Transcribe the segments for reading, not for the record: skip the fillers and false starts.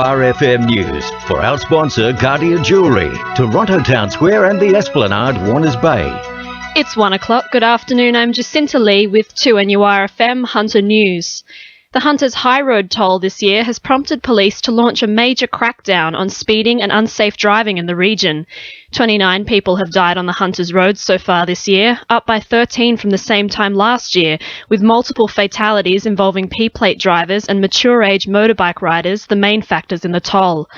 RFM News for our sponsor Guardia Jewellery, Toronto Town Square and the Esplanade, Warners Bay. It's 1 o'clock. Good afternoon. I'm Jacinta Lee with 2NURFM Hunter News. The Hunter's High Road toll this year has prompted police to launch a major crackdown on speeding and unsafe driving in the region. 29 people have died on the Hunter's roads so far this year, up by 13 from the same time last year, with multiple fatalities involving P-plate drivers and mature-age motorbike riders the main factors in the toll.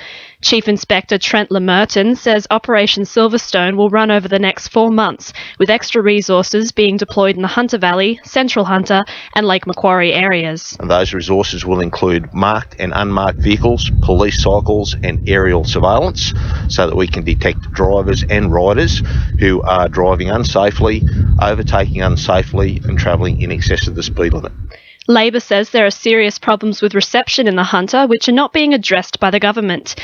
Chief Inspector Trent Lemerton says Operation Silverstone will run over the next 4 months, with extra resources being deployed in the Hunter Valley, Central Hunter and Lake Macquarie areas. And those resources will include marked and unmarked vehicles, police cycles and aerial surveillance so that we can detect drivers and riders who are driving unsafely, overtaking unsafely and travelling in excess of the speed limit. Labor says there are serious problems with reception in the Hunter, which are not being addressed by the government.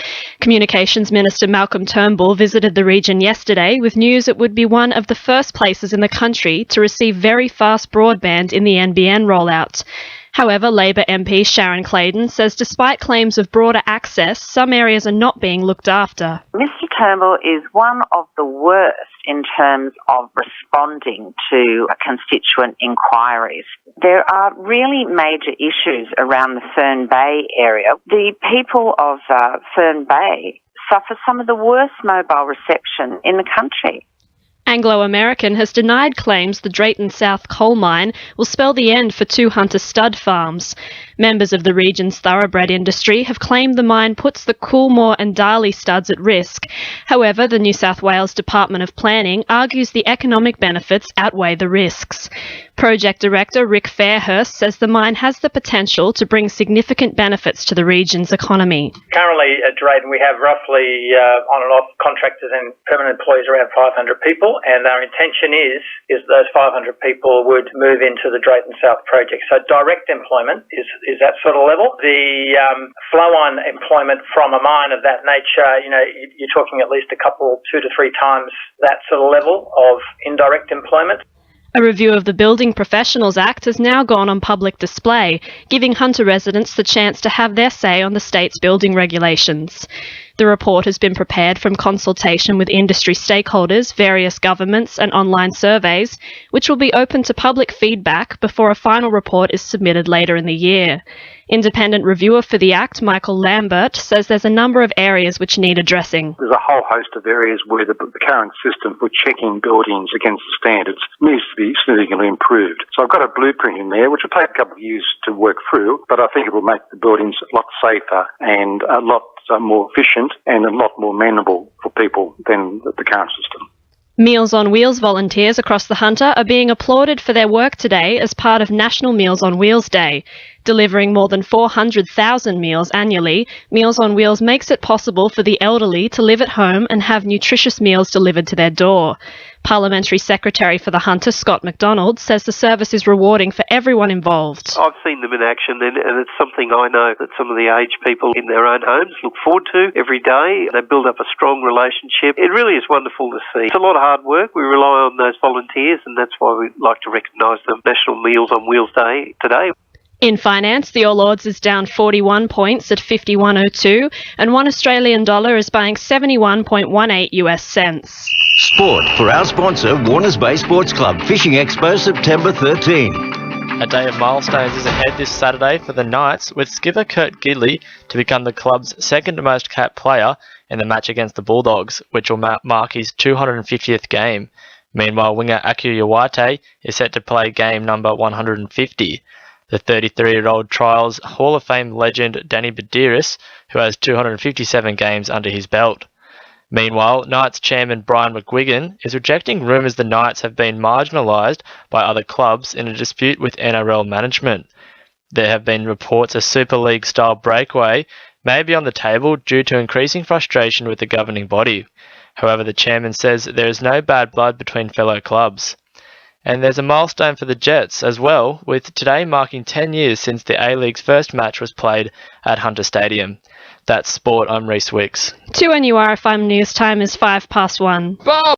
Communications Minister Malcolm Turnbull visited the region yesterday with news it would be one of the first places in the country to receive very fast broadband in the NBN rollout. However, Labor MP Sharon Claydon says despite claims of broader access, some areas are not being looked after. Mr Turnbull is one of the worst in terms of responding to constituent inquiries. There are really major issues around the Fern Bay area. The people of Fern Bay suffer some of the worst mobile reception in the country. Anglo American has denied claims the Drayton South coal mine will spell the end for 2 Hunter stud farms. Members of the region's thoroughbred industry have claimed the mine puts the Coolmore and Darley studs at risk. However, the New South Wales Department of Planning argues the economic benefits outweigh the risks. Project Director Rick Fairhurst says the mine has the potential to bring significant benefits to the region's economy. Currently at Drayton we have roughly on and off contractors and permanent employees around 500 people, and our intention is those 500 people would move into the Drayton South project. So direct employment is that sort of level. The flow-on employment from a mine of that nature, you're talking at least 2 to 3 times that sort of level of indirect employment. A review of the Building Professionals Act has now gone on public display, giving Hunter residents the chance to have their say on the state's building regulations. The report has been prepared from consultation with industry stakeholders, various governments and online surveys, which will be open to public feedback before a final report is submitted later in the year. Independent reviewer for the Act, Michael Lambert, says there's a number of areas which need addressing. There's a whole host of areas where the current system for checking buildings against the standards needs to be significantly improved. So I've got a blueprint in there, which will take a couple of years to work through, but I think it will make the buildings a lot safer and a lot more efficient and a lot more amenable for people than the current system. Meals on Wheels volunteers across the Hunter are being applauded for their work today as part of National Meals on Wheels Day. Delivering more than 400,000 meals annually, Meals on Wheels makes it possible for the elderly to live at home and have nutritious meals delivered to their door. Parliamentary Secretary for the Hunter, Scott McDonald, says the service is rewarding for everyone involved. I've seen them in action and it's something I know that some of the aged people in their own homes look forward to every day. They build up a strong relationship. It really is wonderful to see. It's a lot of hard work. We rely on those volunteers and that's why we like to recognise them. National Meals on Wheels Day today. In finance, the All Ords is down 41 points at 51.02 and $1 Australian is buying 71.18 US cents. Sport for our sponsor Warners Bay Sports Club Fishing Expo September 13. A day of milestones is ahead this Saturday for the Knights, with skipper Kurt Gidley to become the club's second most capped player in the match against the Bulldogs, which will mark his 250th game. Meanwhile, winger Aku Yawate is set to play game number 150. The 33-year-old trials Hall of Fame legend Danny Badiris, who has 257 games under his belt. Meanwhile, Knights chairman Brian McGuigan is rejecting rumours the Knights have been marginalised by other clubs in a dispute with NRL management. There have been reports a Super League-style breakaway may be on the table due to increasing frustration with the governing body. However, the chairman says there is no bad blood between fellow clubs. And there's a milestone for the Jets as well, with today marking 10 years since the A-League's first match was played at Hunter Stadium. That's Sport, I'm Reece Wicks. 2NURFM News Time is 1:05. Bob!